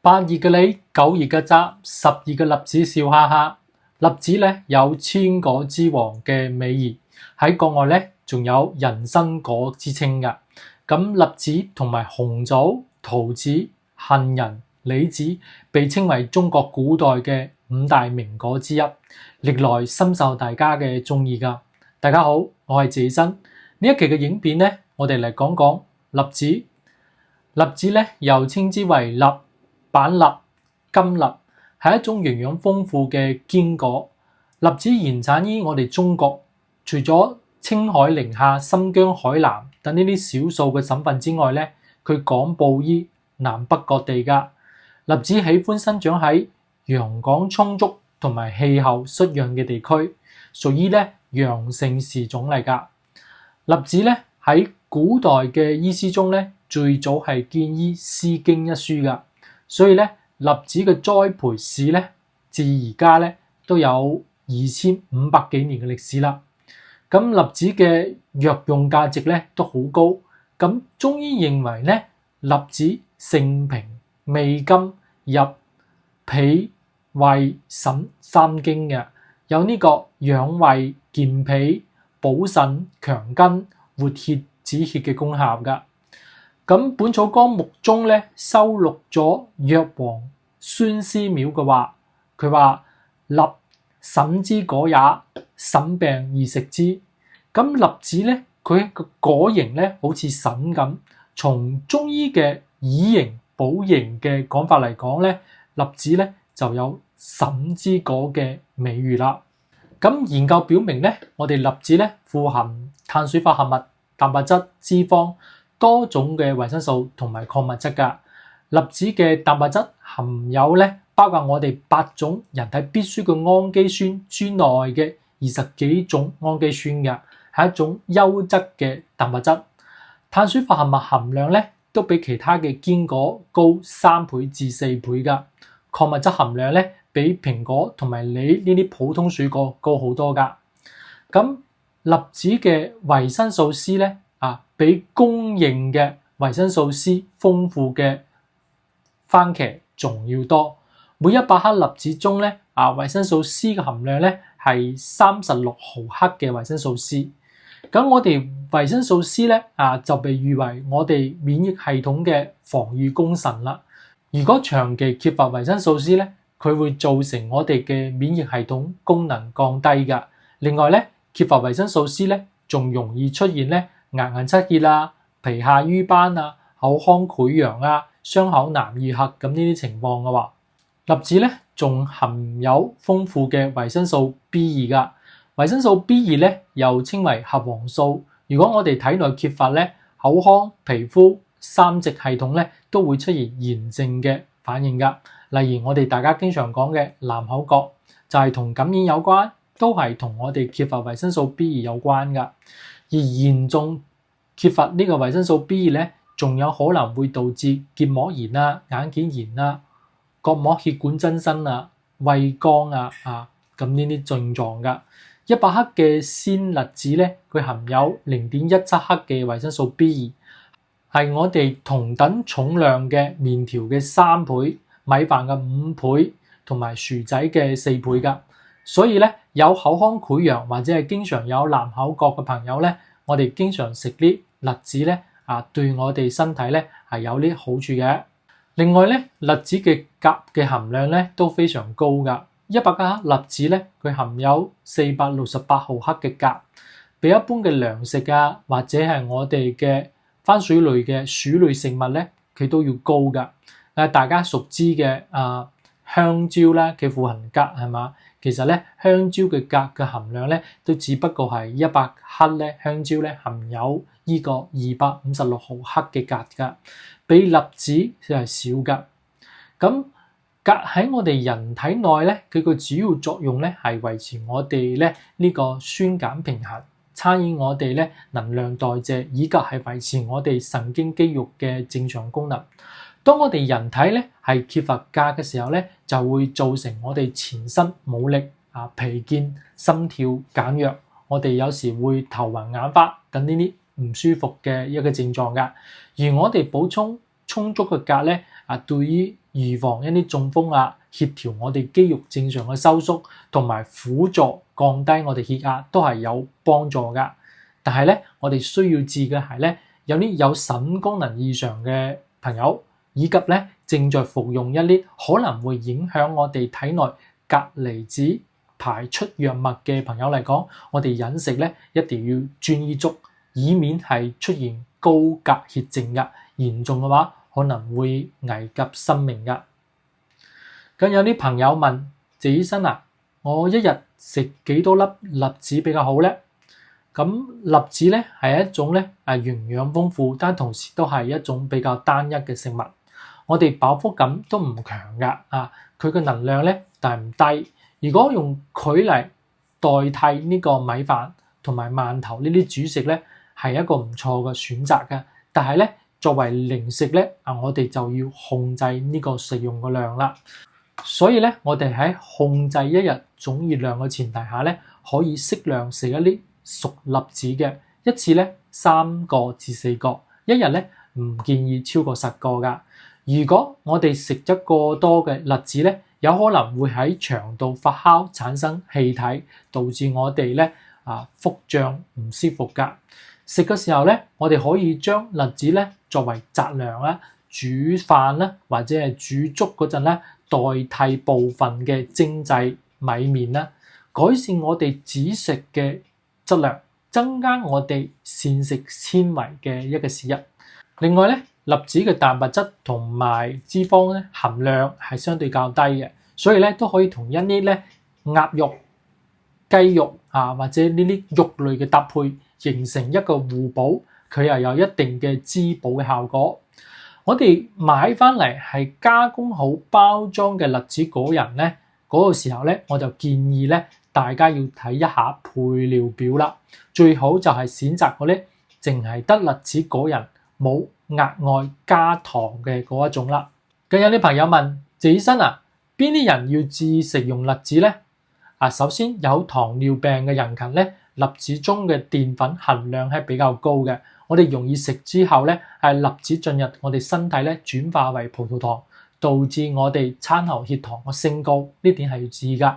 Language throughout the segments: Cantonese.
8熱嘅你，9熱嘅渣，12嘅栗子笑哈哈。栗子咧有千果之王嘅美譽，喺國外咧仲有人參果之稱㗎。咁栗子同埋紅棗、桃子、杏仁、李子被稱為中國古代嘅5大名果之一，歷來深受大家嘅中意㗎。大家好，我係謝生。呢一期嘅影片咧，我哋嚟講講栗子。栗子咧又稱之為栗、板栗、金栗，係一種營養豐富嘅堅果。栗子原產於我哋中國，除咗青海寧夏、新疆、海南等呢啲少數嘅省份之外咧，佢廣布於南北各地㗎。栗子喜歡生長喺陽光充足同埋氣候濕潤嘅地區，屬於咧陽性樹種嚟㗎。栗子咧喺古代嘅醫書中咧，最早係見於《詩經》一書㗎，所以咧栗子嘅栽培史咧，至而家咧都有2500幾年嘅歷史啦。咁栗子嘅藥用價值咧都好高。咁中醫認為咧，栗子性平，味甘，入脾、胃、腎三經嘅，有呢個養胃、健脾、補腎、強筋、活血、止血嘅功效㗎。咁《本草綱目》中咧收錄咗藥王孫思邈嘅話，佢話栗腎之果也，腎病宜食之。咁栗子咧，佢個果形咧好似腎咁。從中醫嘅以形補形嘅講法嚟講咧，栗子咧就有腎之果嘅美譽啦。咁研究表明咧，我哋栗子咧富含碳水化合物、蛋白質、脂肪、多種嘅維生素同埋礦物質㗎。栗子嘅蛋白質含有咧，包括我哋8種人體必需嘅氨基酸之內嘅20幾種氨基酸嘅，係一種優質嘅蛋白質。碳水化合物含量咧都比其他嘅堅果高3倍至4倍㗎。礦物質含量咧比蘋果同埋梨呢啲普通水果高好多㗎。咁栗子嘅維生素 C 咧比公認嘅維生素 C 豐富嘅番茄仲要多。每100克栗子中咧維生素 C 嘅含量咧係36毫克嘅維生素 C。咁我哋維生素 C 咧就被譽為我哋免疫系統嘅防禦功臣啦。如果長期缺乏維生素 C 咧，佢會造成我哋嘅免疫系統功能降低㗎。另外咧，缺乏維生素 C 咧，仲容易出現咧牙齦出血啊、皮下瘀斑啊、口腔潰瘍啊、傷口難愈合咁呢啲情況嘅話，栗子咧仲含有豐富嘅維生素 B2㗎。維生素 B2咧又稱為核黃素。如果我哋體內缺乏咧，口腔、皮膚、生殖系統咧都會出現炎症嘅反應㗎。例如我哋大家經常講嘅藍口角，就係同感染有關，都係同我哋缺乏維生素 B2 有關㗎。而嚴重缺乏呢個維生素 B2 咧，仲有可能會導致結膜炎啊、眼瞼炎啊、角膜血管增生啊、畏光啊咁呢啲症狀㗎。100克嘅鮮栗子咧，佢含有0.17克嘅維生素 B2， 係我哋同等重量嘅麵條嘅3倍、米飯嘅5倍同埋薯仔嘅4倍㗎。所以咧，有口腔潰瘍或者係經常有藍口角嘅朋友咧，我哋經常食啲栗子咧對我哋身體咧係有啲好處嘅。另外咧，栗子嘅鉀嘅含量咧都非常高㗎。100克栗子咧，佢含有468毫克嘅鉀，比一般嘅糧食或者係我哋嘅番薯類嘅薯類食物咧，佢都要高㗎。大家熟知嘅香蕉啦，佢富含鉀係嘛？其實咧，香蕉嘅鉀嘅含量咧，都只不過係100克咧，香蕉咧含有呢個256毫克嘅鉀㗎，比栗子係少㗎。咁鉀喺我哋人體內咧，佢個主要作用咧係維持我哋咧呢個酸鹼平衡，參與我哋咧能量代謝，以及係維持我哋神經肌肉嘅正常功能。當我哋人體咧係缺乏鉀嘅時候咧，就會造成我哋全身冇力疲倦、心跳減弱，我哋有時會頭暈眼花等呢啲唔舒服嘅一個症狀㗎。而我哋補充充足嘅鉀咧，對於預防一啲中風協調我哋肌肉正常嘅收縮，同埋輔助降低我哋血壓都係有幫助㗎。但係咧，我哋需要注意嘅係咧，有啲有腎功能異常嘅朋友，以及咧正在服用一啲可能會影響我哋體內鉀離子排出藥物嘅朋友嚟講，我哋飲食咧一定要專一足，以免係出現高鉀血症㗎。嚴重嘅話可能會危及生命㗎。咁有啲朋友問謝醫生我一日食幾多粒栗子比較好咧？咁栗子咧係一種咧營養豐富，但同時都係一種比較單一嘅食物。我哋飽腹感都唔強㗎佢嘅能量咧但係唔低。如果用佢嚟代替呢個米飯同埋饅頭呢啲主食咧，係一個唔錯嘅選擇嘅。但係咧作為零食咧我哋就要控制呢個食用嘅量啦。所以咧，我哋喺控制一日總熱量嘅前提下咧，可以適量食一啲熟栗子嘅，一次咧3個至4個，一日咧唔建議超過10個㗎。如果我哋食得過多嘅栗子咧，有可能會喺腸道發酵產生氣體，導致我哋咧腹脹唔舒服㗎。食嘅時候咧，我哋可以將栗子咧作為雜糧煮飯或者係煮粥嗰陣咧，代替部分嘅精製米麵改善我哋只食嘅質量，增加我哋膳食纖維嘅一個時日。另外咧，栗子嘅蛋白質同埋脂肪咧含量係相對較低嘅，所以咧都可以同一啲咧鴨肉、雞肉或者呢啲肉類嘅搭配，形成一個互補，佢又有一定嘅滋補嘅效果。我哋買翻嚟係加工好包裝嘅栗子果仁咧，嗰個時候咧，我就建議咧大家要睇一下配料表啦。最好就係選擇嗰啲淨係得栗子果仁，冇額外加糖嘅嗰一種啦。咁有啲朋友問謝醫生邊啲人要注意食用栗子咧？首先有糖尿病嘅人群咧，栗子中嘅澱粉含量係比較高嘅。我哋容易食之後咧，栗子進入我哋身體咧，轉化為葡萄糖，導致我哋餐後血糖嘅升高，呢點係要注意㗎。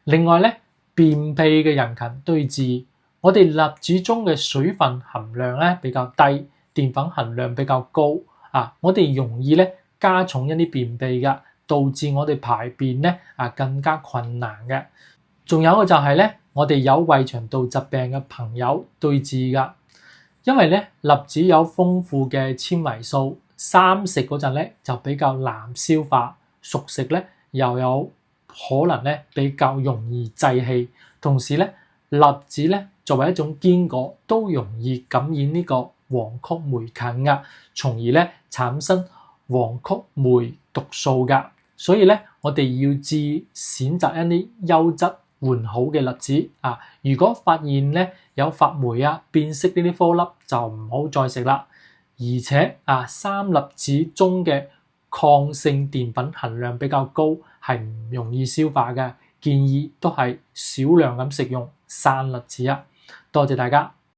另外咧，便秘嘅人群都要注意，我哋栗子中嘅水分含量咧比較低，澱粉含量比較高我哋容易咧加重一啲便秘㗎，導致我哋排便咧更加困難嘅。仲有嘅就係咧，我哋有胃腸道疾病嘅朋友都要注意㗎。因為咧栗子有豐富嘅纖維素，生食嗰陣咧就比較難消化，熟食咧又有可能咧比較容易滯氣。同時咧，栗子咧作為一種堅果，都容易感染呢個黃曲霉菌㗎，從而咧產生黃曲霉毒素㗎。所以咧，我哋要注意選擇一啲優質完好嘅栗子如果發現咧有發霉變色呢啲顆粒，就唔好再食啦。而且生栗子中嘅抗性澱粉含量比較高，係唔容易消化嘅，建議都係少量咁食用生栗子多謝大家。